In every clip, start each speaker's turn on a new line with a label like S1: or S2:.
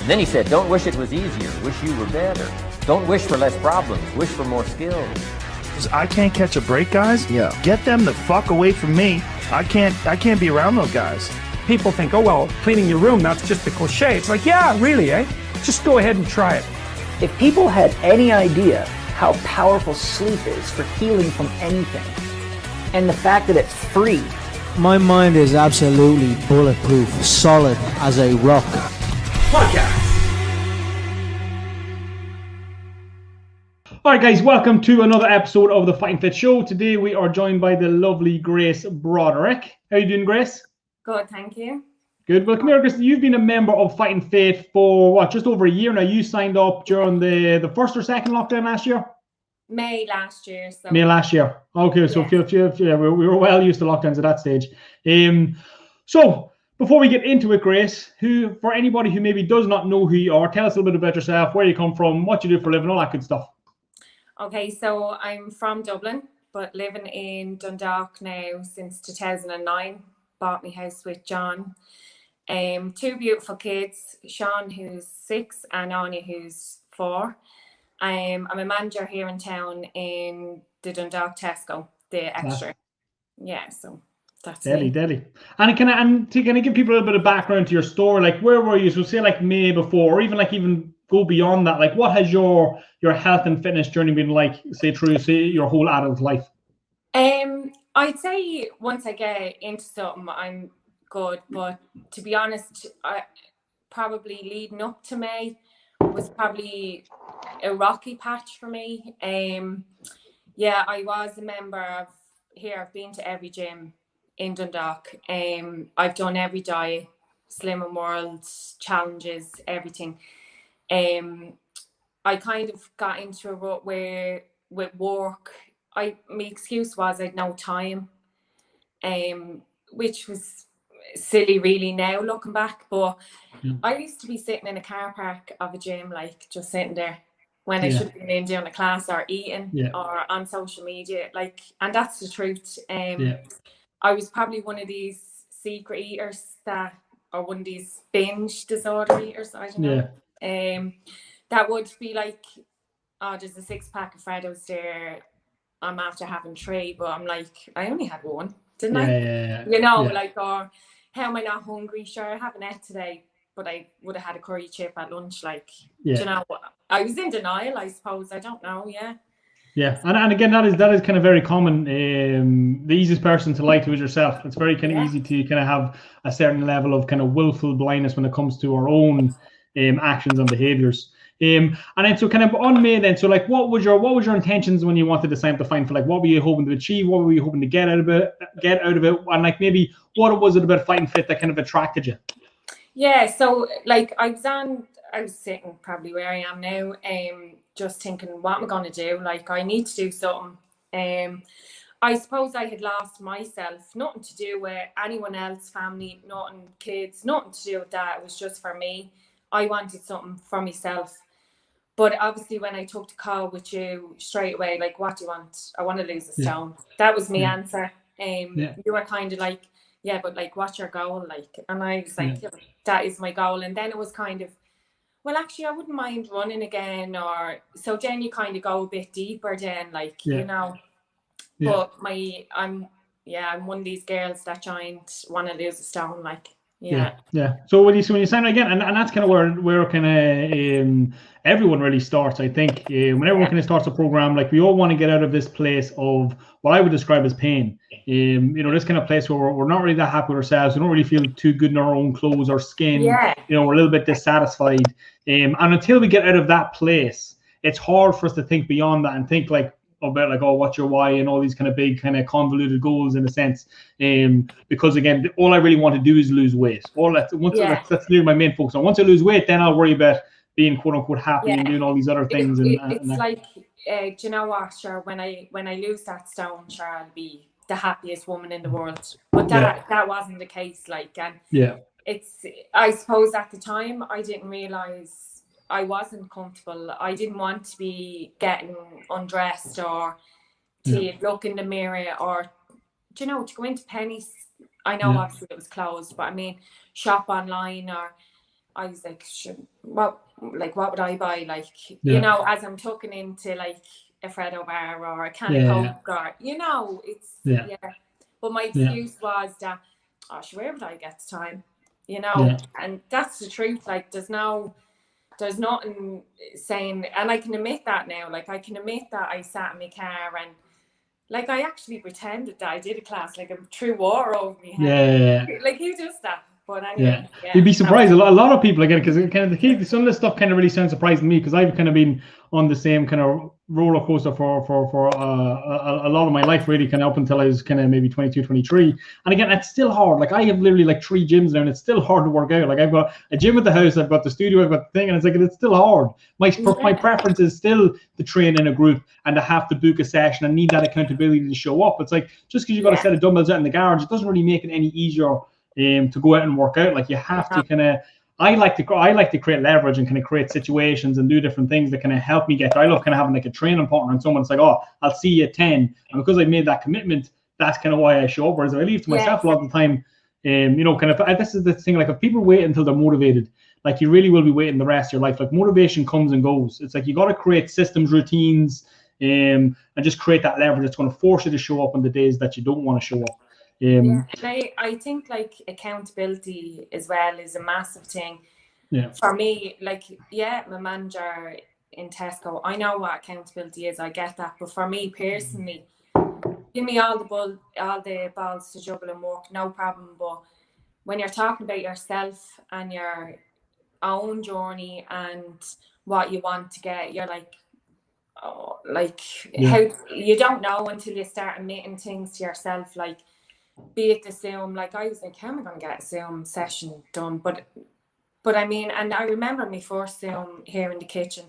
S1: And then he said, don't wish it was easier, wish you were better. Don't wish for less problems, wish for more skills.
S2: I can't catch a break, guys.
S3: Yeah.
S2: Get them the fuck away from me. I can't be around those guys.
S4: People think, oh, well, cleaning your room, that's just a cliche. It's like, yeah, really, eh? Just go ahead and try it.
S3: If people had any idea how powerful sleep is for healing from anything, and the fact that it's free.
S5: My mind is absolutely bulletproof, solid as a rock.
S4: Podcast. All right, guys, welcome to another episode of the Fighting Fit Show. Today we are joined by the lovely Grace Broderick. How are you doing, Grace?
S6: Good, thank you.
S4: Good. Well, come here, Grace. You've been a member of Fighting Fit for, what, just over a year now? You signed up during the first or second lockdown last year?
S6: May last year. So.
S4: May last year. Okay, so yeah, we were well used to lockdowns at that stage. So, before we get into it, Grace, for anybody who maybe does not know who you are, tell us a little bit about yourself, where you come from, what you do for a living, all that good stuff.
S6: Okay, so I'm from Dublin, but living in Dundalk now since 2009. Bought my house with John. Two beautiful kids, Sean, who's 6, and Anya, who's 4. I'm a manager here in town in the Dundalk Tesco, the extra. Yeah, so that's
S4: Deadly. And to kind of give people a little bit of background to your store, like where were you? So say like May before, or even go beyond that. Like what has your health and fitness journey been like, say your whole adult life?
S6: I'd say once I get into something, I'm good. But to be honest, I probably leading up to May was probably a rocky patch for me. Yeah, I was a member of here. I've been to every gym in Dundalk. I've done every diet, Slimming World, challenges, everything. I kind of got into a rut where with work, my excuse was I'd no time, which was silly really now looking back, but I used to be sitting in a car park of a gym, like just sitting there when I should have been in doing a class or eating or on social media, like, and that's the truth. I was probably one of these secret eaters or one of these binge disorder eaters, I don't know. That would be like, oh, there's a 6-pack of Freddos there, I'm after having 3, but I'm like, I only had 1, didn't I? You know, like, or how am I not hungry? Sure, I haven't ate today, but I would have had a curry chip at lunch. Like, do you know, I was in denial, I suppose. I don't know. Yeah, and again, that is kind of very common. The easiest person to lie to is yourself. It's very kind of easy to kind of have a certain level of kind of willful blindness when it comes to our own actions and behaviors. And then so kind of on May then, so like what was your intentions when you wanted to sign up to Fighting Fit? Like what were you hoping to achieve? What were you hoping to get out of it? And like maybe what was it about Fighting Fit that kind of attracted you? Yeah, so like I was sitting probably where I am now, just thinking, what am I gonna do? Like I need to do something. I suppose I had lost myself, nothing to do with anyone else, family, nothing, kids, nothing to do with that. It was just for me. I wanted something for myself. But obviously when I took the call with you straight away, like, what do you want? I want to lose a stone. That was my answer. You were kind of like, yeah, but like, what's your goal? Like, and I was like, that is my goal. And then it was kind of, well, actually, I wouldn't mind running again. Or so then you kind of go a bit deeper then, like, you know. But I'm one of these girls that giant want to lose a stone, like. So when you sign again, and that's kind of where kind of everyone really starts. I think when everyone kind of starts a program, like we all want to get out of this place of what I would describe as pain. This kind of place where we're not really that happy with ourselves. We don't really feel too good in our own clothes or skin. We're a little bit dissatisfied. And until we get out of that place, it's hard for us to think beyond that and think about like, oh, what's your why, and all these kind of big kind of convoluted goals in a sense. Because again, all I really want to do is lose weight. That's really my main focus. And once I lose weight, then I'll worry about being quote unquote happy and doing all these other things. It's like, do you know what? Sure, when I lose that stone, sure, I'll be the happiest woman in the world. But that wasn't the case. Like, and it's, I suppose at the time I didn't realize I wasn't comfortable. I didn't want to be getting undressed or to look in the mirror or, you know, to go into Pennies. I know obviously it was closed, but I mean, shop online or I was like, what would I buy? Like, you know, as I'm tucking into like a Freddo bar or a can of Coke or, you know, it's, But my excuse was that, where would I get the time? You know, and that's the truth. Like, there's nothing saying, and I can admit that now. Like, I can admit that I sat in my car and, like, I actually pretended that I did a class, like, a true war over me head. Like, who does that? But anyway,
S4: you'd be surprised. A lot of people again, because kind of some of this stuff kind of really sounds surprising to me, because I've kind of been on the same kind of roller coaster for a lot of my life, really, kind of up until I was kind of maybe 22, 23. And again, it's still hard. Like, I have literally like 3 gyms now, and it's still hard to work out. Like, I've got a gym at the house, I've got the studio, I've got the thing, and it's like, it's still hard. My preference is still to train in a group and to have to book a session and need that accountability to show up. It's like, just because you've got a set of dumbbells out in the garage, it doesn't really make it any easier to go out and work out. Like, you have to kind of, I like to create leverage and kind of create situations and do different things that kind of help me get there. I love kind of having like a training partner and someone's like, oh, I'll see you at 10, and because I made that commitment, that's kind of why I show up. Whereas I leave to myself a lot of the time, you know, kind of, this is the thing, like, if people wait until they're motivated, like, you really will be waiting the rest of your life. Like, motivation comes and goes. It's like, you got to create systems, routines, and just create that leverage that's going to force you to show up on the days that you don't want to show up.
S6: And I think like accountability as well is a massive thing. For me, like, my manager in Tesco, I know what accountability is, I get that, but for me personally, give me all the balls to juggle and work, no problem. But when you're talking about yourself and your own journey and what you want to get, you're like, how you don't know until you start admitting things to yourself, like, be it the Zoom. Like, I was like, how am I going to get a Zoom session done? But I mean, and I remember my first Zoom here in the kitchen,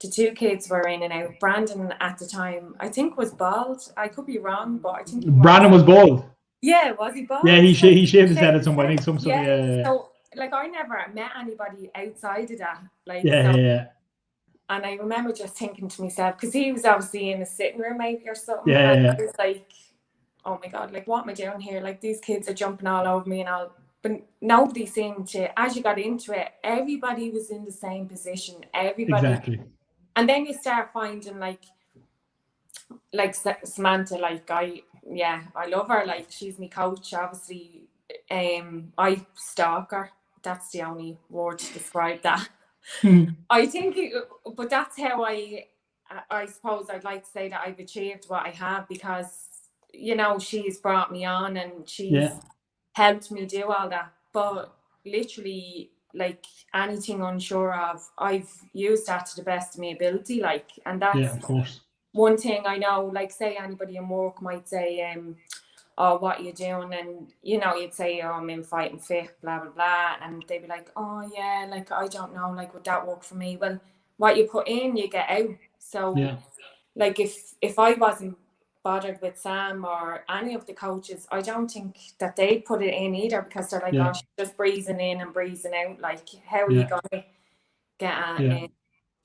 S6: the 2 kids were in and out. Brandon at the time, I think, was bald. I could be wrong, but I think
S4: Brandon was bald.
S6: Yeah, was he bald?
S4: Yeah, he shaved his head at some point. I think some stuff.
S6: So, like, I never met anybody outside of that. Like, And I remember just thinking to myself, because he was obviously in a sitting room maybe or something. I was like, oh my God, like, what am I doing here? Like, these kids are jumping all over me and all. But nobody seemed to, as you got into it, everybody was in the same position. Everybody. Exactly. And then you start finding, like Samantha, like, I love her. Like, she's my coach, obviously. I stalk her. That's the only word to describe that. I think, but that's how I suppose I'd like to say that I've achieved what I have, because, you know, she's brought me on and she's helped me do all that. But literally, like, anything unsure of, I've used that to the best of my ability. Like, and that's
S4: of course.
S6: One thing I know. Like, say anybody in work might say, oh, what are you doing? And, you know, you'd say, oh, I'm in fighting fit, blah, blah, blah. And they'd be like, oh, yeah, like, I don't know, like, would that work for me? Well, what you put in, you get out. So, like, if I wasn't bothered with Sam or any of the coaches, I don't think that they'd put it in either, because they're like, oh, she's just breezing in and breezing out. Like, how are you going to get at it?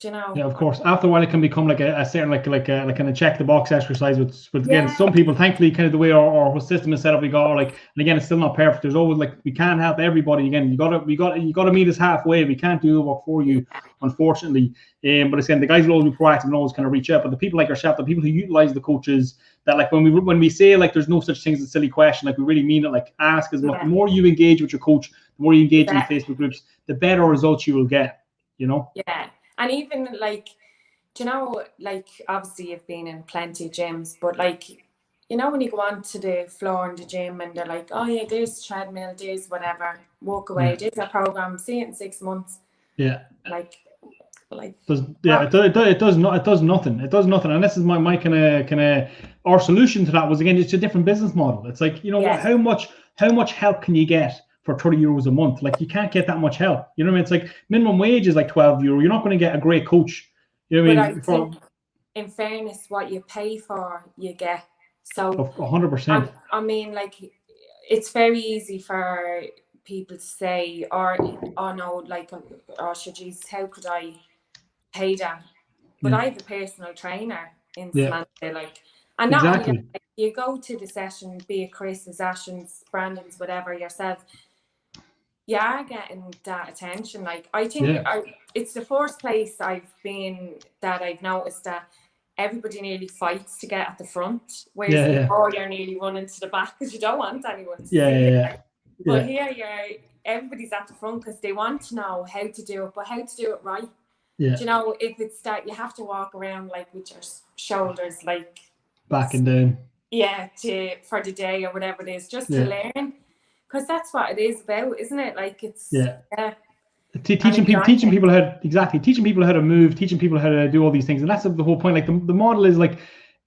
S6: You know?
S4: Yeah, of course. After a while, it can become like a certain like kind of check the box exercise. With again, some people, thankfully, kind of the way our system is set up, we go like, and again, it's still not perfect. There's always, like, we can't help everybody. Again, you gotta meet us halfway. We can't do the work for you, unfortunately. But again, the guys will always be proactive and always kind of reach out. But the people like yourself, the people who utilize the coaches, that, like, when we say, like, there's no such thing as a silly question, like, we really mean it. Like, ask as much. The more you engage with your coach, the more you engage in the Facebook groups, the better results you will get. You know.
S6: Yeah. And even, like, do you know, like, obviously you've been in plenty of gyms, but, like, you know, when you go onto the floor in the gym and they're like, oh yeah, there's a treadmill, there's whatever, walk away, there's a program, see it in 6 months.
S4: Yeah.
S6: Like.
S4: It does nothing. It does nothing. And this is my kind of our solution to that was, again, it's a different business model. It's like, you know, how much help can you get for €30 a month? Like, you can't get that much help. You know what I mean? It's like minimum wage is like €12. You're not going to get a great coach. You know what I mean?
S6: But I think, in fairness, what you pay for, you get. So
S4: 100%.
S6: I mean, like, it's very easy for people to say, or, oh no, like, oh, geez, how could I pay that? But I have a personal trainer in Samantha, like, and not only, like, you go to the session, be it Chris's, Ashton's, Brandon's, whatever, yourself. you are getting that attention. Like, I think it's the first place I've been that I've noticed that everybody nearly fights to get at the front, whereas before you're nearly running to the back because you don't want anyone to see it. But here everybody's at the front because they want to know how to do it, but how to do it right.
S4: Yeah.
S6: Do you know, if it's that you have to walk around like with your shoulders like
S4: back and down.
S6: Yeah, for the day or whatever it is, just to learn, because that's what it is about, isn't it? Like, it's teaching people how to move, teaching people how to do all these things, and that's the whole point. Like, the model is like,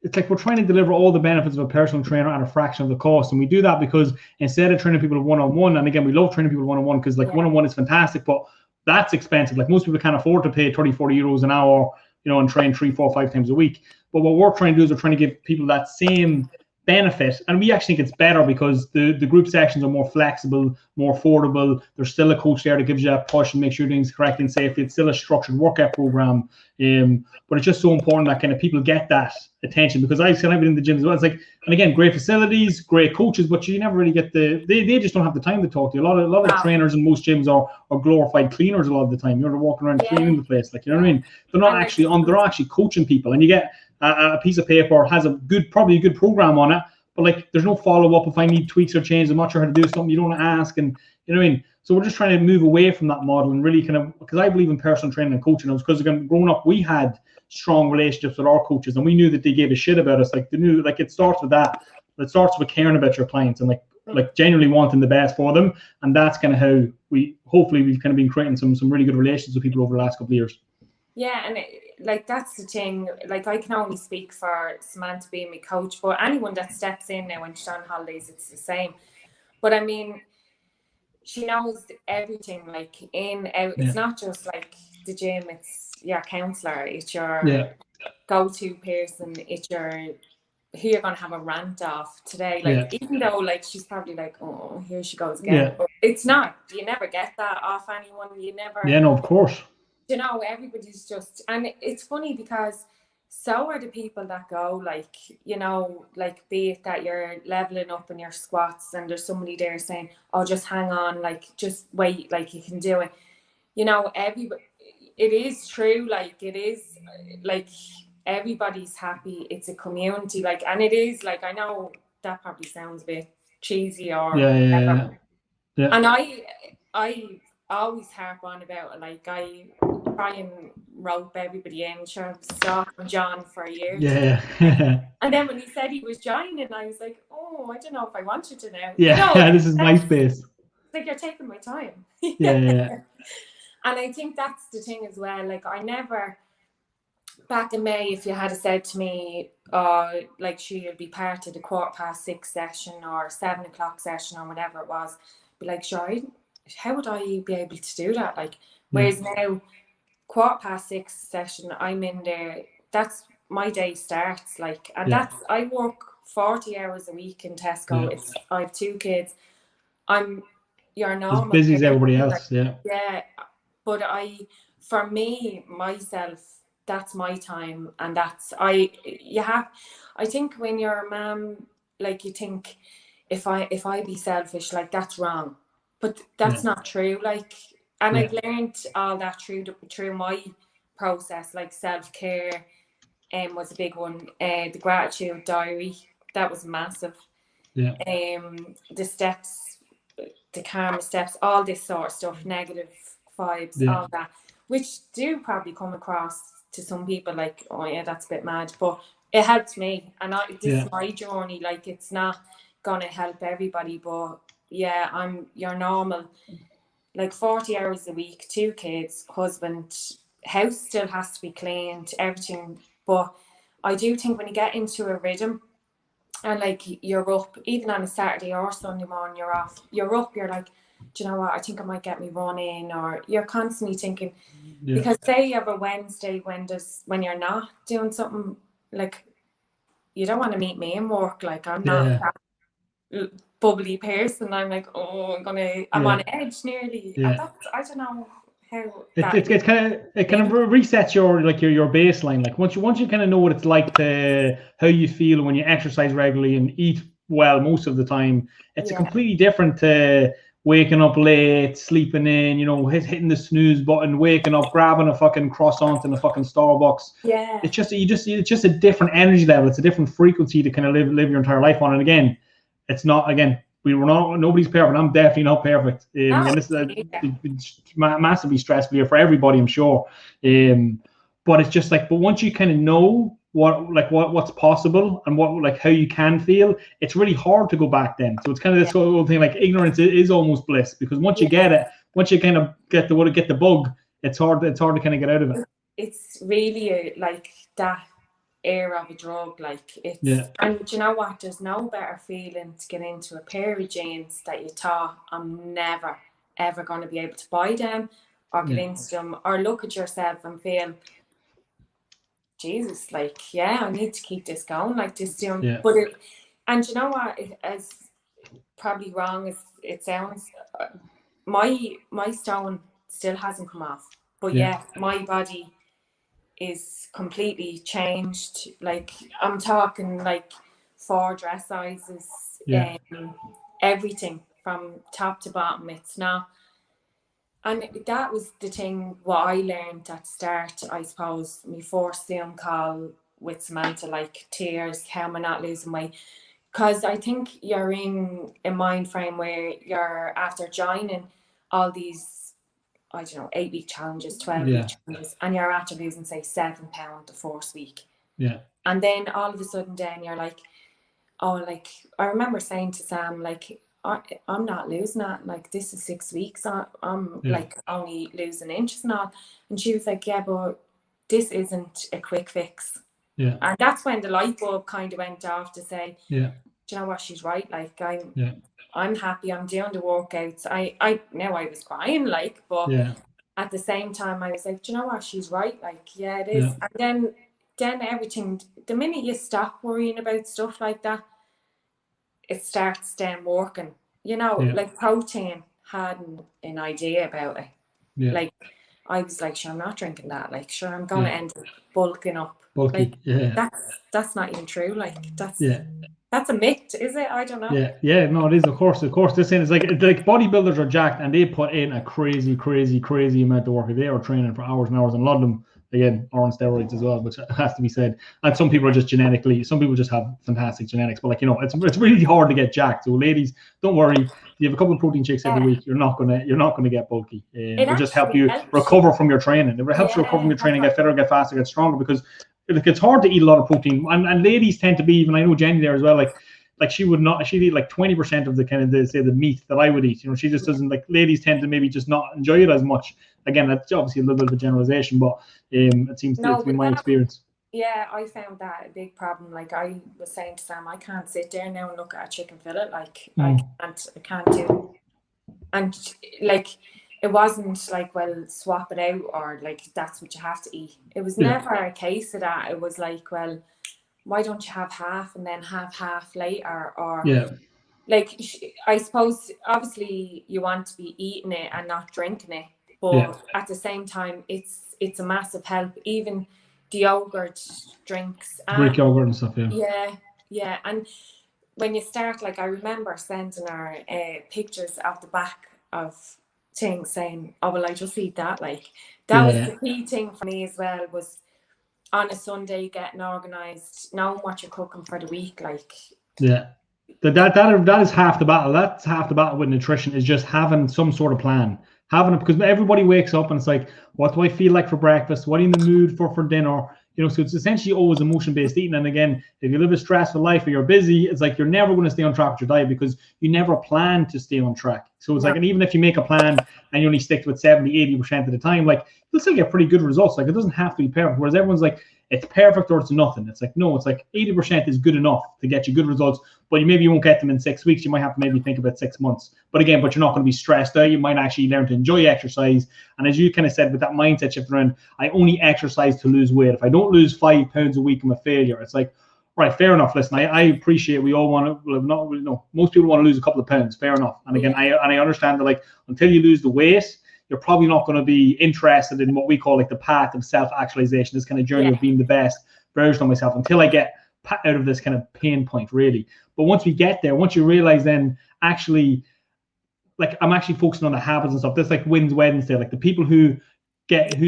S6: it's like we're trying to deliver all the benefits of a personal trainer at a fraction of the cost, and we do that because instead of training people one-on-one, and again, we love training people one-on-one because like one-on-one is fantastic, but that's expensive. Like, most people can't afford to pay 30-40 euros an hour, you know, and train 3, 4, 5 times a week. But what we're trying to do is we're trying to give people that same benefit, and we actually think it's better because the group sessions are more flexible, more affordable. There's still a coach there that gives you a push and makes sure you're doing things correctly and safely. It's still a structured workout program, but it's just so important that kind of people get that attention, because I've been in the gym as well. It's like, and again, great facilities, great coaches, but you never really get they just don't have the time to talk to you. A lot of trainers in most gyms are glorified cleaners a lot of the time. You're walking around cleaning the place, like, you know what I mean? They're not actually coaching people, and you get a piece of paper has probably a good program on it, but like, there's no follow-up. If I need tweaks or changes, I'm not sure how to do something, you don't ask, and you know what I mean? So we're just trying to move away from that model and really kind of, because I believe in personal training and coaching. Because again, growing up, we had strong relationships with our coaches, and we knew that they gave a shit about us. Like, they knew, like, it starts with that. It starts with caring about your clients and like genuinely wanting the best for them, and that's kind of how we've kind of been creating some really good relations with people over the last couple of years. Yeah, and like, that's the thing. Like, I can only speak for Samantha being my coach, but anyone that steps in now when she's on holidays, it's the same. But I mean, she knows everything, like, in, out. It's not just like the gym, it's your counsellor, it's your go-to person, it's your who you're going to have a rant off today. Like, even though, like, she's probably like, oh, here she goes again. But it's not. You never get that off anyone. You never.
S4: Yeah, no, of course.
S6: You know, everybody's just, and it's funny because so are the people that go, like, you know, like, be it that you're leveling up in your squats and there's somebody there saying, oh, just hang on, like, just wait, like, you can do it. You know, it is true, like, it is, like, everybody's happy. It's a community, like, and it is, like, I know that probably sounds a bit cheesy or whatever. Yeah. And I always harp on about it, like, I try and rope everybody in. Sure, I've stalked John for a year. Yeah. And then when he said he was joining, I was like, oh, I don't know if I want you to now.
S4: Yeah, you know, this is my space.
S6: It's like, you're taking my time.
S4: Yeah.
S6: And I think that's the thing as well. Like, I never, back in May, if you had said to me, like, she'll be part of the 6:15 session or 7 o'clock session or whatever it was, be like, sure, how would I be able to do that? Like, whereas now, 6:15 session, I'm in there, that's my day starts, like, and that's, I work 40 hours a week in Tesco. I have 2 kids. You're normal.
S4: As busy as everybody else,
S6: Yeah, but for me, myself, that's my time, and that's, I think when you're a mom, like, you think, if I be selfish, like, that's wrong. But that's not true, like, and I've learned all that through my process, like, self-care was a big one. The gratitude diary, that was massive. Yeah. The steps, the karma steps, all this sort of stuff, negative vibes, all that, which do probably come across to some people like, oh yeah, that's a bit mad, but it helped me, and this is my journey. Like, it's not gonna help everybody, but yeah, I'm your normal, like, 40 hours a week, 2 kids, husband, house still has to be cleaned, everything. But I do think when you get into a rhythm and, like, you're up, even on a Saturday or Sunday morning, you're off, you're up, you're like, do you know what, I think I might get me run in, or you're constantly thinking, because say you have a Wednesday when you're not doing something, like, you don't want to meet me in work, like, I'm not that bubbly person. I'm like, oh, I'm on edge nearly. Yeah. I don't know how
S4: it kind of resets your baseline. Like, once you kind of know what it's like how you feel when you exercise regularly and eat well most of the time, it's a completely different waking up late, sleeping in, you know, hitting the snooze button, waking up, grabbing a fucking croissant in a fucking Starbucks.
S6: Yeah.
S4: It's just a different energy level. It's a different frequency to kind of live your entire life on. And again, it's not, again, nobody's perfect. I'm definitely not perfect. And this is massively stressful for everybody, I'm sure. But it's just like, but once you kind of know what's possible and how you can feel, it's really hard to go back then. So it's kind of this whole thing, like ignorance is almost bliss, because once you get it, once you kind of get the bug, it's hard to kind of get out of it.
S6: It's really like that era of a drug, like it's and do you know what, there's no better feeling to get into a pair of jeans that you thought, I'm never ever going to be able to buy them or get into them, or look at yourself and feel, Jesus, like, I need to keep this going, like this doing. But and you know what, as probably wrong as it sounds, my stone still hasn't come off, but my body is completely changed. Like, I'm talking like 4 dress sizes, everything from top to bottom. It's not. And that was the thing, what I learned at the start, I suppose, my first Zoom call with Samantha, like tears, how am I not losing weight? Because I think you're in a mind frame where you're after joining all these, I don't know, 8-week challenges, 12-week challenges, and you're after losing, say, 7 pounds the first week. Yeah. And then all of a sudden then you're like, oh, like, I remember saying to Sam, like, I'm not losing that, like, this is 6 weeks, I'm like only losing inches and all. And she was like, yeah, but this isn't a quick fix. Yeah. And that's when the light bulb kind of went off to say, do you know what, she's right, like, I'm happy, I'm doing the workouts. I know I was crying, like, but at the same time I was like, do you know what, she's right, like, it is. And then everything, the minute you stop worrying about stuff like that, it starts then working, you know. Like protein, hadn't an idea about it. Like, I was like, sure, I'm not drinking that, like, sure, I'm gonna end up bulking up. Like, that's not even true, like, that's a myth, is it? I don't know. No, it is, of course. This thing is like bodybuilders are jacked and they put in a crazy amount of work. They are training for hours and hours, and a lot of them, again, are on steroids as well, which has to be said. And some people are just some people just have fantastic genetics. But, like, you know, it's really hard to get jacked. So ladies, don't worry. You have a couple of protein shakes every week, you're not gonna get bulky. It will just help you recover from your training. It helps you recover from your training, get fitter, get faster, get stronger, because it's hard to eat a lot of protein. And ladies tend to be, even I know Jenny there as well, like she'd eat like 20% of the kind of the meat that I would eat. You know, she just doesn't, like, ladies tend to maybe just not enjoy it as much. Again, that's obviously a little bit of a generalization, but it seems to be my experience. Yeah, I found that a big problem. Like, I was saying to Sam, I can't sit there now and look at a chicken fillet. Like, I can't do it. And, like, it wasn't like, well, swap it out, or like, that's what you have to eat. It was never a case of that. It was like, well, why don't you have half and then have half later? Or like, I suppose obviously you want to be eating it and not drinking it, but at the same time, it's a massive help. Even the yogurt drinks, Greek yogurt and stuff. And when you start, like, I remember sending her pictures of the back of things, saying, oh, well, I just eat that. Like, that was the key thing for me as well, was on a Sunday getting organised, knowing what you're cooking for the week. Like, that is half the battle. That's half the battle with nutrition, is just having some sort of plan. Having it, because everybody wakes up and it's like, what do I feel like for breakfast? What are you in the mood for dinner? You know, so it's essentially always emotion-based eating. And again, if you live a stressful life or you're busy, it's like you're never going to stay on track with your diet, because you never plan to stay on track. So it's like, and even if you make a plan and you only stick to it 70-80% of the time, like, you'll still get pretty good results. Like, it doesn't have to be perfect. Whereas everyone's like, it's perfect or it's nothing. It's like, no, it's like 80% is good enough to get you good results, but you won't get them in 6 weeks. You might have to maybe think about 6 months. But again, you're not going to be stressed out. You might actually learn to enjoy exercise. And as you kind of said, with that mindset shift around, I only exercise to lose weight. If I don't lose 5 pounds a week, I'm a failure. It's like, right, fair enough. Listen, I appreciate we all want to, most people want to lose a couple of pounds. Fair enough. And again, I understand that, like, until you lose the weight, you're probably not going to be interested in what we call, like, the path of self-actualization, this kind of journey of being the best version of myself, until I get out of this kind of pain point, really. But once we get there, once you realize, then actually
S4: like I'm actually focusing on the habits and stuff. That's like wins Wednesday. Like the people who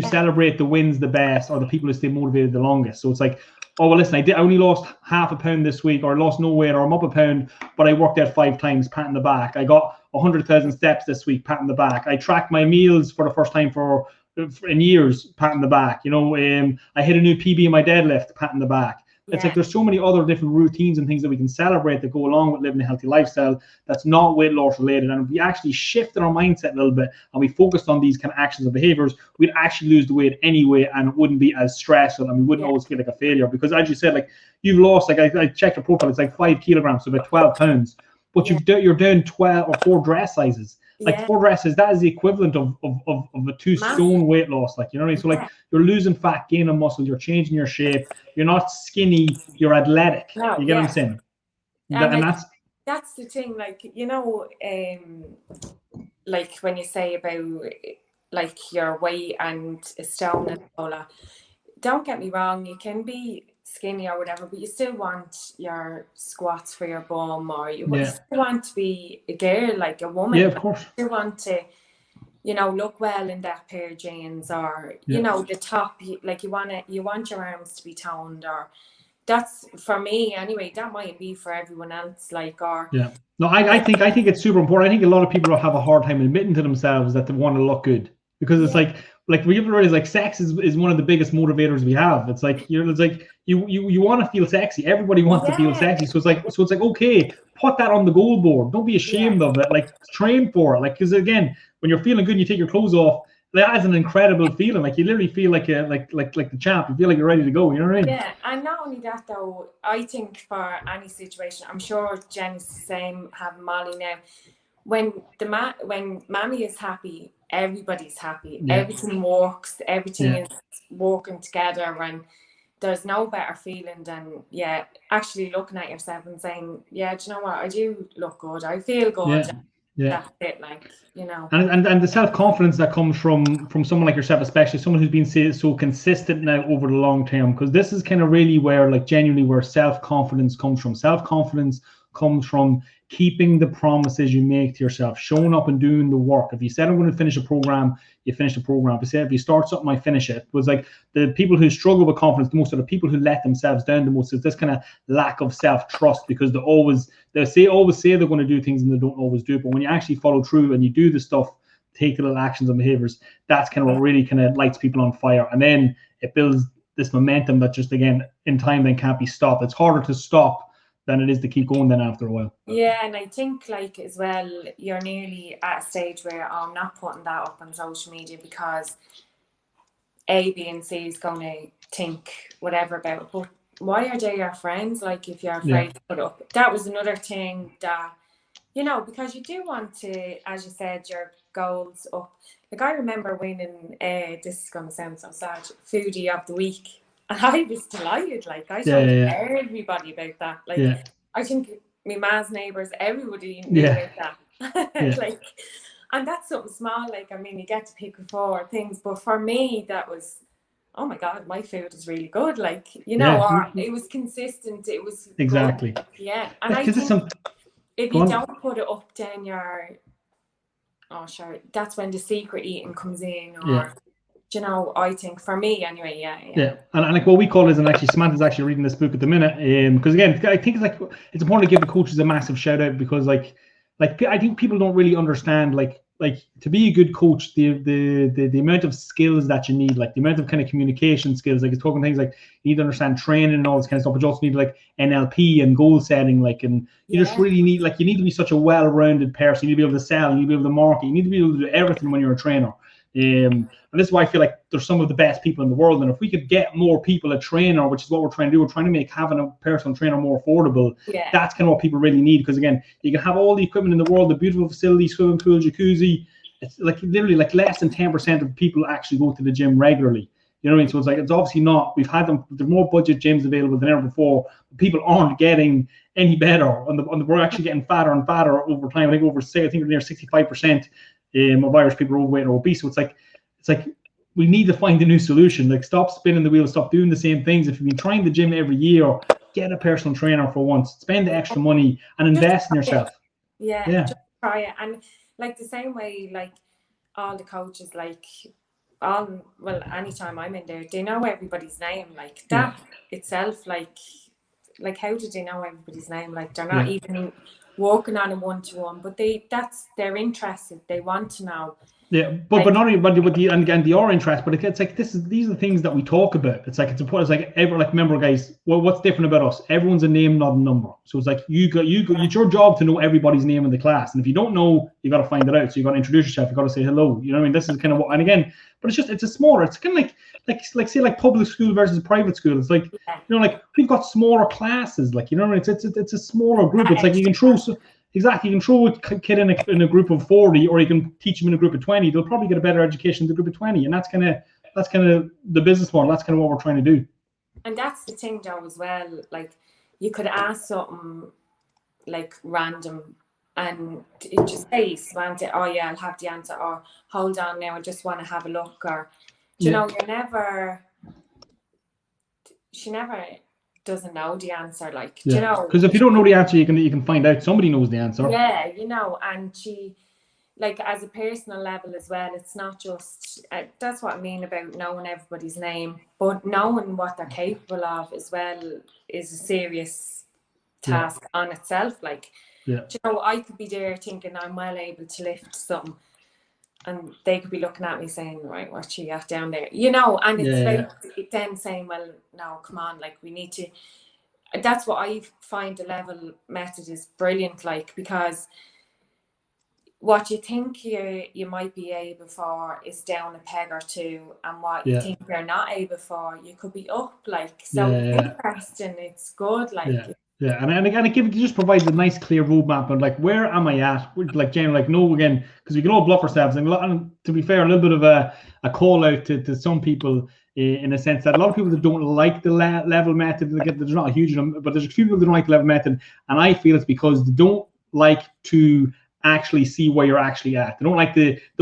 S4: celebrate the wins the best are the people who stay motivated the longest. So it's like, oh well, listen, I only lost half a pound this week, or I lost no weight, or I'm up a pound, but I worked out 5 times, pat in the back. I got 100,000 steps this week, pat in the back. I tracked my meals for the first time in years, pat in the back. You know, I hit a new PB in my deadlift, pat in the back. It's like there's so many other different routines and things that we can celebrate that go along with living a healthy lifestyle that's not weight loss related. And if we actually shifted our mindset a little bit and we focused on these kind of actions and behaviors, we'd actually lose the weight anyway, and it wouldn't be as stressful, and we wouldn't always feel like a failure. Because as you said, like you've lost, like I checked your profile, it's like 5 kilograms, so about 12 pounds. But you're down 12 or 4 dress sizes. Like 4 dresses, that is the equivalent of a 2 stone weight loss. Like, you know what I mean? So like you're losing fat, gaining muscle, you're changing your shape. You're not skinny, you're athletic.
S6: No,
S4: you get what I'm saying?
S6: And that's the thing. Like, you know, like when you say about like your weight and a stone and all that, don't get me wrong, you can be skinny or whatever, but you still want your squats for your bum, or you still want to be a girl, like a woman.
S4: Yeah, of course.
S6: You want to, you know, look well in that pair of jeans, or you know, the top, like you want your arms to be toned, or that's for me anyway. That might be for everyone else, like, or
S4: no, I think it's super important. I think a lot of people have a hard time admitting to themselves that they want to look good, because it's like we have to realize, like, sex is one of the biggest motivators we have. It's like you want to feel sexy. Everybody wants to feel sexy. So it's like okay, put that on the goal board. Don't be ashamed of it. Like, train for it. Like, because again, when you're feeling good, you take your clothes off. That is an incredible feeling. Like, you literally feel like the champ. You feel like you're ready to go. You know what I mean?
S6: Yeah, and not only that though, I think for any situation, I'm sure Jenny's the same, having Molly now. When Mammy is happy, everybody's happy. Everything works. Everything is working together, and there's no better feeling than actually looking at yourself and saying, do you know what, I do look good. I feel good. That's it, like, you know.
S4: And the self-confidence that comes from someone like yourself, especially someone who's been so consistent now over the long term, because this is kind of really where, like, genuinely where self-confidence comes from. Self-confidence comes from keeping the promises you make to yourself, showing up and doing the work. If you said I'm going to finish a program, you finish the program. If you start something, I finish it. It was like the people who struggle with confidence the most are the people who let themselves down the most. It's this kind of lack of self-trust, because they always say they're going to do things and they don't always do it. But when you actually follow through and you do the stuff, take the little actions and behaviors, that's kind of what really kind of lights people on fire. And then it builds this momentum that just, again, in time then can't be stopped. It's harder to stop than it is to keep going then after a while.
S6: Yeah, and I think, like, as well, you're nearly at a stage where I'm not putting that up on social media because A, B, and C is going to think whatever about it. But why are they your friends? Like, if you're afraid to put it up. That was another thing that, you know, because you do want to, as you said, your goals up. Like, I remember winning, this is going to sound so sad, Foodie of the Week. And I was delighted. Like, I told everybody about that. Like, I think my ma's neighbours, everybody knew about that. Like, and that's something small. Like, I mean, you get to pick 4 things, but for me, that was, oh my God, my food is really good. Like, you know, or it was consistent. It was
S4: exactly
S6: good. Yeah, and I think if you don't put it up, then you're, oh sure, that's when the secret eating comes in, or. You know, I think for me anyway, and like what we call is, and actually Samantha's actually reading this book at the minute, because again, I think it's important to give the coaches a massive shout out, because like I think people don't really understand like to be a good coach, the amount of skills that you need, like the amount of kind of communication skills, like it's talking things like you need to understand training and all this kind of stuff, but you also need like NLP and goal setting, like, and you just really need, like, you need to be such a well-rounded person. You need to be able to sell, you need to be able to market, you need to be able to do everything when you're a trainer. And this is why I feel like there's some of the best people in the world. And if we could get more people a trainer, which is what we're trying to do, we're trying to make having a personal trainer more affordable. That's kind of what people really need, because again, you can have all the equipment in the world, the beautiful facilities, swimming pool, jacuzzi. It's like literally like less than 10% of people actually go to the gym regularly. You know what I mean? So it's like, it's obviously not, we've had them, there's more budget gyms available than ever before. People aren't getting any better, we're actually getting fatter and fatter over time. I think we're near 65% of Irish people are overweight or obese. So it's like we need to find a new solution. Like, stop spinning the wheel, stop doing the same things. If you've been trying the gym every year, get a personal trainer for once. Spend the extra money and invest in yourself. Just try it. And like the same way, like all the coaches, like anytime I'm in there, they know everybody's name, like that itself, like how did they know everybody's name? Like they're not even working on a one-to-one, but they're interested, they want to know.
S4: Yeah, but not only but they are interested, but it's like these are the things that we talk about. It's like it's important. It's like remember, guys, what's different about us? Everyone's a name, not a number. So it's like you it's your job to know everybody's name in the class, and if you don't know, you got to find it out. So you got to introduce yourself. You got to say hello. You know what I mean? This is kind of what. And again, but it's a smaller. It's kind of like say like public school versus private school. It's like like we've got smaller classes. Like what I mean? It's a smaller group. It's like you can throw. Exactly, you can throw a kid in a group of 40, or you can teach them in a group of 20. They'll probably get a better education in the group of 20, and that's kind of the business model. That's kind of what we're trying to do.
S6: And that's the thing, Joe, as well. Like you could ask something like random, and it just say Samantha, oh yeah, I'll have the answer, or hold on now, I just want to have a look, or you know, she never doesn't know the answer, like you know,
S4: because if you don't know the answer, you can find out somebody knows the answer.
S6: Yeah, you know, and she, like, as a personal level as well, it's not just that's what I mean about knowing everybody's name, but knowing what they're capable of as well is a serious task on itself. Like you know, I could be there thinking I'm well able to lift something, and they could be looking at me saying, right, what's she got down there? You know, and it's like them saying, well, no, come on, like we need to. That's what I find the level method is brilliant, like, because what you think you might be able for is down a peg or two, and what you think you're not able for, you could be up, like, so it's interesting, it's good, like.
S4: Yeah, and again, it just provides a nice, clear roadmap of like, where am I at? Like, generally, like, no, again, because we can all bluff ourselves. And to be fair, a little bit of a call out to some people in a sense that a lot of people that don't like the level method, there's not a huge number, but there's a few people that don't like the level method. And I feel it's because they don't like to actually see where you're actually at. They don't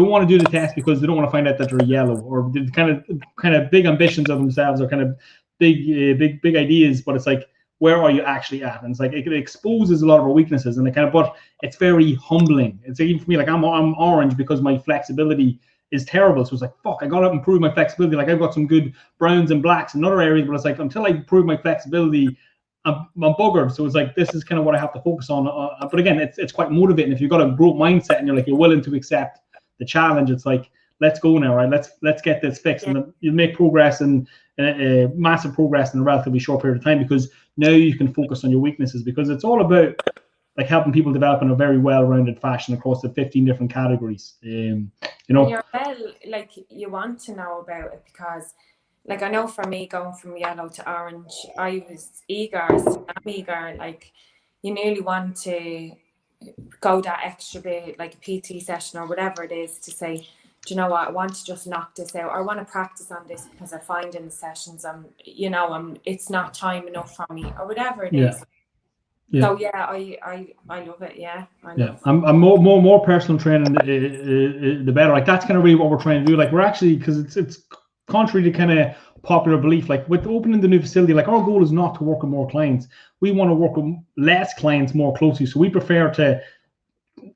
S4: want to do the test because they don't want to find out that they're yellow, or the kind of big ambitions of themselves, or kind of big ideas, but it's like, where are you actually at? And it's like it exposes a lot of our weaknesses, and but it's very humbling. It's even for me, like I'm orange because my flexibility is terrible. So it's like, fuck, I gotta improve my flexibility. Like I've got some good browns and blacks in other areas, but it's like until I improve my flexibility, I'm buggered. So it's like this is kind of what I have to focus on. But again, it's quite motivating if you've got a growth mindset and you're willing to accept the challenge. It's like, let's go now, right? Let's get this fixed, and you'll make progress and massive progress in a relatively short period of time, because now you can focus on your weaknesses, because it's all about like helping people develop in a very well-rounded fashion across the 15 different categories. You know,
S6: like you want to know about it, because like I know for me, going from yellow to orange, I was eager, I'm eager, like you nearly want to go that extra bit, like a PT session or whatever it is, to say, do you know what, I want to just knock this out, or I want to practice on this because I find in the sessions it's not time enough for me, or whatever it is. So I love it. I'm
S4: more personal training, the better. Like that's kind of really what we're trying to do. Like we're actually, because it's contrary to kind of popular belief, like with opening the new facility, like our goal is not to work with more clients. We want to work with less clients more closely. So we prefer to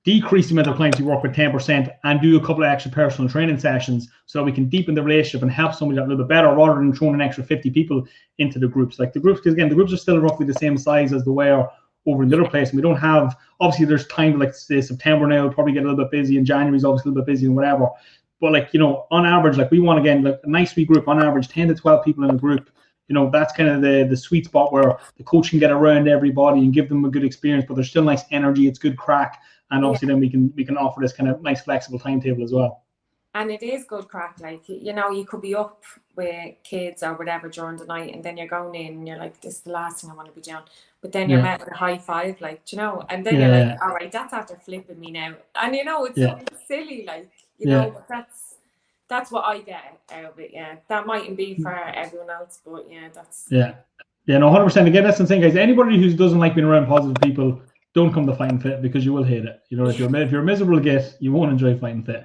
S4: decrease the amount of clients you work with 10% and do a couple of extra personal training sessions, so that we can deepen the relationship and help somebody out a little bit better, rather than throwing an extra 50 people into the groups. Like the groups, because again, the groups are still roughly the same size as they were over in the other place, and we don't have, obviously there's time, like say September now, we'll probably get a little bit busy, and January's obviously a little bit busy and whatever, but like, you know, on average, like we want, again, like a nice wee group, on average 10 to 12 people in a group. You know, that's kind of the sweet spot where the coach can get around everybody and give them a good experience, but there's still nice energy, it's good crack, and obviously then we can offer this kind of nice flexible timetable as well.
S6: And it is good crack, like, you know, you could be up with kids or whatever during the night, and then you're going in and you're like, this is the last thing I want to be doing, but then you're met with a high five, like, you know, and then you're like, all right, that's after flipping me now, and you know, it's silly, like, you know, but that's what I get out of it. That mightn't be for everyone else, but that's
S4: no, 100%. Again, that's the thing, guys. Anybody who doesn't like being around positive people, don't come to Fighting Fit, because you will hate it. You know, if you're a miserable git, you won't enjoy Fighting Fit.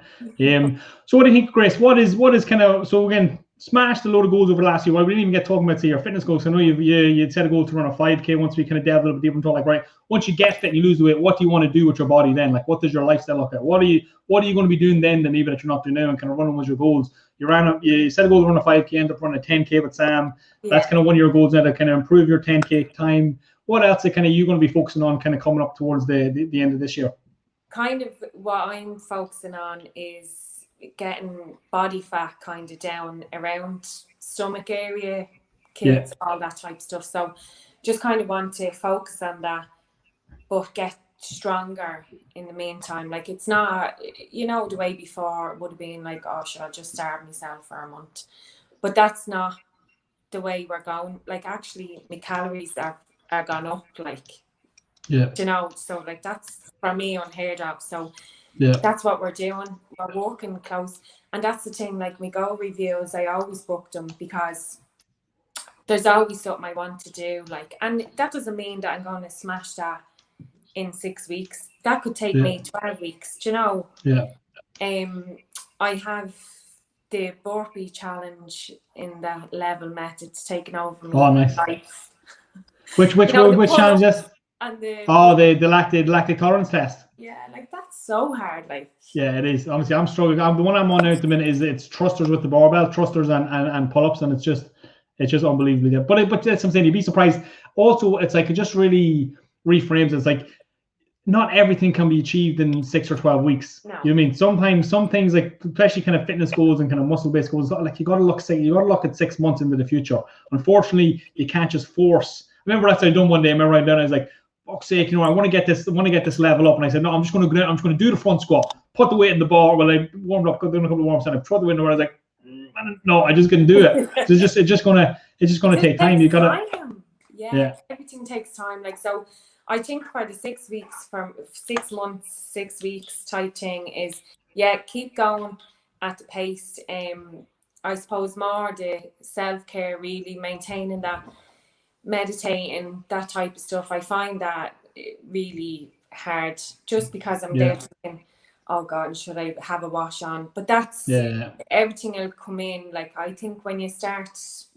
S4: So what do you think, Grace? What is kind of, so again, smashed a load of goals over the last year. Well, we didn't even get talking about, say, your fitness goals. I know you'd set a goal to run a 5K once we kind of delved a little bit deeper and thought, like, right, once you get fit and you lose the weight, what do you want to do with your body then? Like, what does your lifestyle look like? What are you going to be doing then that maybe that you're not doing now, and kind of running with your goals? You set a goal to run a 5K, end up running a 10K with Sam. Yeah. That's kind of one of your goals now, to kind of improve your 10K time. What else are kind of you going to be focusing on kind of coming up towards the end of this year?
S6: Kind of what I'm focusing on is getting body fat kind of down around stomach area, kids, all that type of stuff. So just kind of want to focus on that, but get stronger in the meantime. Like, it's not, the way before would have been like, oh, should I just starve myself for a month? But that's not the way we're going. Like, actually, my calories are gone up, like, so like, that's for me unheard of. So that's what we're doing. We're working close. And that's the thing, like, my goal reviews, I always book them because there's always something I want to do. Like, and that doesn't mean that I'm going to smash that in 6 weeks. That could take me 12 weeks, do you know? I have the Burpee challenge in the level methods taken over my life.
S4: Which challenge is?
S6: And the
S4: lactic tolerance test.
S6: Yeah, like, that's so hard. Like,
S4: yeah, it is. Honestly, I'm struggling. The one I'm on now at the minute is it's thrusters with the barbell, thrusters and pull-ups, and it's just unbelievably good. But that's what I'm saying. You'd be surprised. Also, it's like, it just really reframes. It's like, not everything can be achieved in 6 or 12 weeks. No. You know what I mean? Sometimes some things, like, especially kind of fitness goals and kind of muscle-based goals, like, you got to look at 6 months into the future. Unfortunately, you can't just force. I remember that's what I done one day. I remember right down, I was like, fuck's sake, I want to get this level up. And I said, no, I'm just going to do the front squat, put the weight in the bar. Well, I warmed up, doing a couple of warm-ups, and I put the weight in the bar. I was like, no, I just couldn't do it. So it's just gonna take time. You gotta,
S6: everything takes time. Like, so I think for the 6 weeks, from 6 months, 6 weeks type thing is, keep going at the pace. I suppose more the self-care, really maintaining that, meditating, that type of stuff. I find that really hard, just because I'm there thinking, oh God, should I have a wash on? But that's everything will come in. Like, I think when you start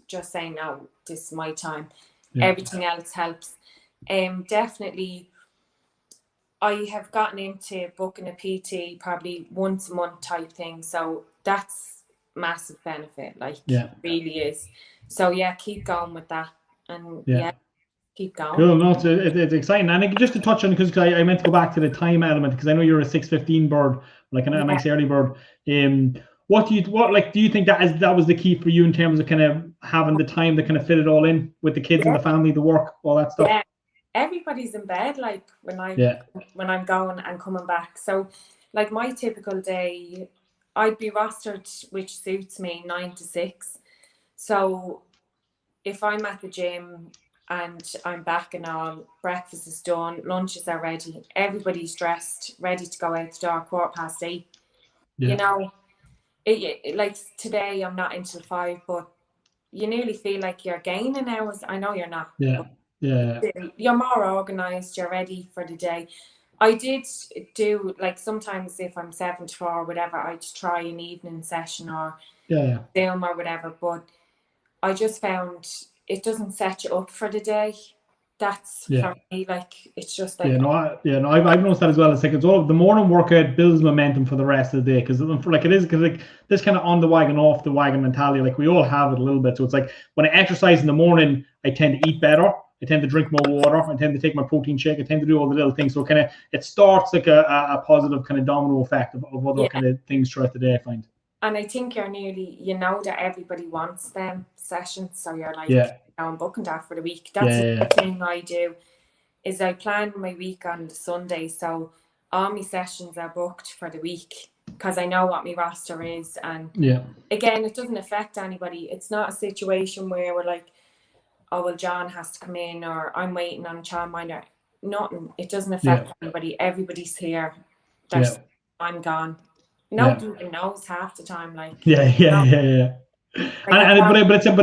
S6: just saying, no, this is my time, everything else helps. Definitely, I have gotten into booking a PT probably once a month type thing. So that's massive benefit, like, really is. So keep going with that. And keep going.
S4: Cool. No, it's exciting. And just to touch on, because I meant to go back to the time element, because I know you're a 6:15 bird, like a nice early bird. Do you think that was the key for you in terms of kind of having the time to kind of fit it all in with the kids and the family, the work, all that stuff?
S6: Yeah, everybody's in bed, like, when I'm going and coming back. So, like, my typical day, I'd be rostered, which suits me, 9 to 6. So if I'm at the gym and I'm back and all, breakfast is done, lunches are ready, everybody's dressed, ready to go out the door, 8:15. You know, like, today I'm not until 5, but you nearly feel like you're gaining hours. I know you're not. You're more organised, you're ready for the day. I did do, like, sometimes if I'm 7 to 4 or whatever, I'd try an evening session or Zoom or whatever, but I just found it doesn't set you up for the day. That's for me, like, it's just like, I've noticed that as well. It's like, it's all the morning workout builds momentum for the rest of the day, because like, it is, because like this kind of on the wagon, off the wagon mentality, like, we all have it a little bit. So it's like, when I exercise in the morning, I tend to eat better, I tend to drink more water, I tend to take my protein shake, I tend to do all the little things. So kind of, it starts like a positive kind of domino effect of other kind of things throughout the day, I find. And I think you're nearly, that everybody wants them sessions. So you're like, I'm booking that for the week. That's the thing I do, is I plan my week on the Sunday. So all my sessions are booked for the week, because I know what my roster is. And again, it doesn't affect anybody. It's not a situation where we're like, oh, well, John has to come in, or I'm waiting on childminder. Nothing. It doesn't affect anybody. Everybody's here. I'm gone. Nobody even knows half the time, like. But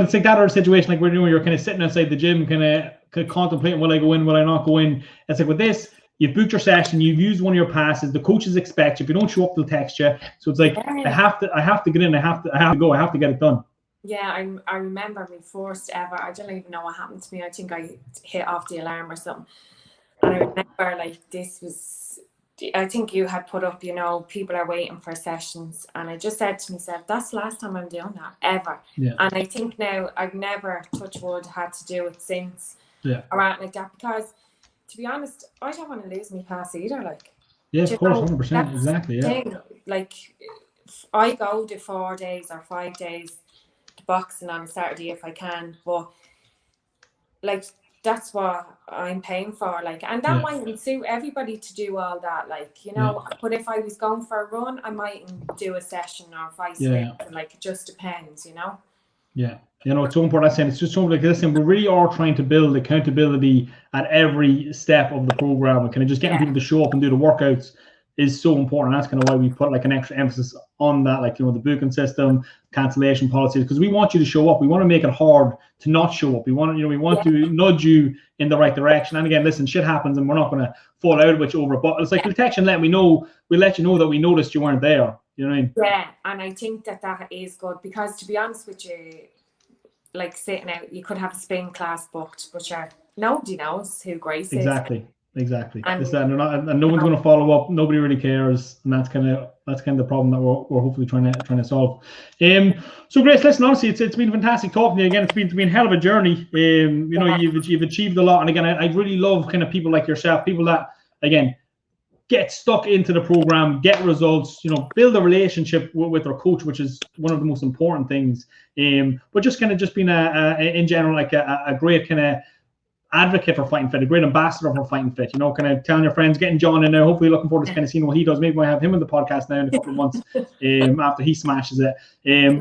S4: it's like that other situation, like, where you're kind of sitting outside the gym, kind of contemplating, will I go in, will I not go in? It's like, with this, you've booked your session, you've used one of your passes, the coaches expect you. If you don't show up, they'll text you. So it's like, I have to get in, I have to go, I have to get it done.
S6: Yeah, I remember my first ever, I don't even know what happened to me. I think I hit off the alarm or something. And I remember like this was, I think you had put up, you know, people are waiting for sessions. And I just said to myself, that's the last time I'm doing that, ever.
S4: Yeah.
S6: And I think now I've never, touch wood, had to do it since.
S4: Yeah.
S6: Around like that, because to be honest, I don't want to lose my class either. Like,
S4: yeah, of course, 100%,
S6: that's
S4: exactly. Yeah.
S6: thing. Like, I go to 4 days or 5 days boxing on a Saturday if I can, but like that's what I'm paying for, like, and that mightn't suit everybody to do all that, like, you know. But if I was going for a run, I mightn't do a session or vice versa. Like, it just depends, you know.
S4: Yeah, you know, it's so important. It's just so like, listen, we really are trying to build accountability at every step of the program, and kind of just getting people to show up and do the workouts is so important. That's kind of why we put like an extra emphasis on that, like, you know, the booking system, cancellation policies, because we want you to show up. We want to make it hard to not show up. We want, you know, we want to nudge you in the right direction. And again, listen, shit happens, and we're not going to fall out of it over. But it's like we'll text and let you know that we noticed you weren't there. You know what I mean? Yeah,
S6: and I think that is good, because to be honest with you, like sitting out, you could have a spin class booked, but nobody knows who Grace is.
S4: Exactly. And no one's going to follow up. Nobody really cares, and that's kind of the problem that we're hopefully trying to solve. So Grace, listen, honestly, it's been fantastic talking to you again. It's been a hell of a journey. You know, you've achieved a lot, and again, I really love kind of people like yourself, people that again get stuck into the program, get results, you know, build a relationship with their coach, which is one of the most important things. But just kind of being in general like a great kind of advocate for Fighting Fit, a great ambassador for Fighting Fit, you know, kind of telling your friends, getting John in there, hopefully looking forward to kind of seeing what he does. Maybe we'll have him on the podcast now in a couple of months after he smashes it.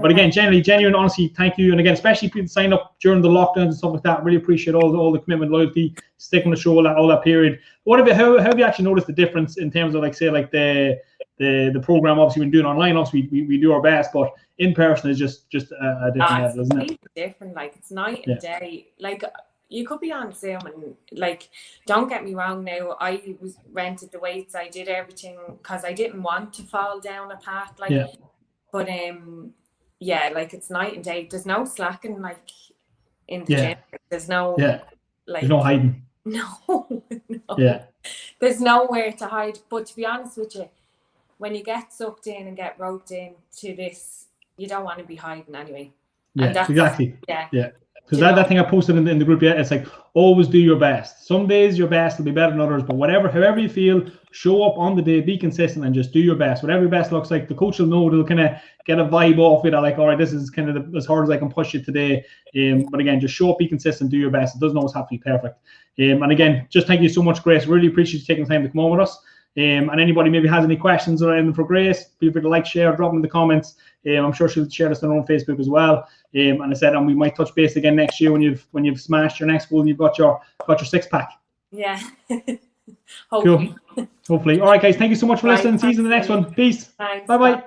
S4: But again, genuine, honestly, thank you. And again, especially people sign up during the lockdowns and stuff like that, really appreciate all the commitment, loyalty, sticking to the show all that period. How have you actually noticed the difference in terms of like, say, like the program? Obviously, when doing online, obviously we do our best, but in person is just a different level, isn't it?
S6: Different, like it's night and day. Like, you could be on Zoom and like, don't get me wrong now, I rented the weights, I did everything because I didn't want to fall down a path, like, but like it's night and day. There's no slacking, like, in the gym. There's no like,
S4: there's no hiding.
S6: No. There's nowhere to hide. But to be honest with you, when you get sucked in and get roped into this, you don't want to be hiding anyway.
S4: And that's, exactly. Because that thing I posted in the group, it's like, always do your best. Some days your best will be better than others, but however you feel, show up on the day, be consistent, and just do your best. Whatever your best looks like, the coach will know. They'll kind of get a vibe off it. Like, all right, this is kind of as hard as I can push it today. But again, just show up, be consistent, do your best. It doesn't always have to be perfect. And again, just thank you so much, Grace. Really appreciate you taking the time to come on with us. And anybody maybe has any questions or anything for Grace, feel free to like, share, drop them in the comments. I'm sure she'll share this on her own Facebook as well. And I said, we might touch base again next year when you've smashed your next goal and you've got your 6-pack.
S6: Yeah.
S4: Hopefully. Cool. Hopefully. All right, guys. Thank you so much for listening. See you in the next one. Peace.
S6: Thanks.
S4: Bye-bye.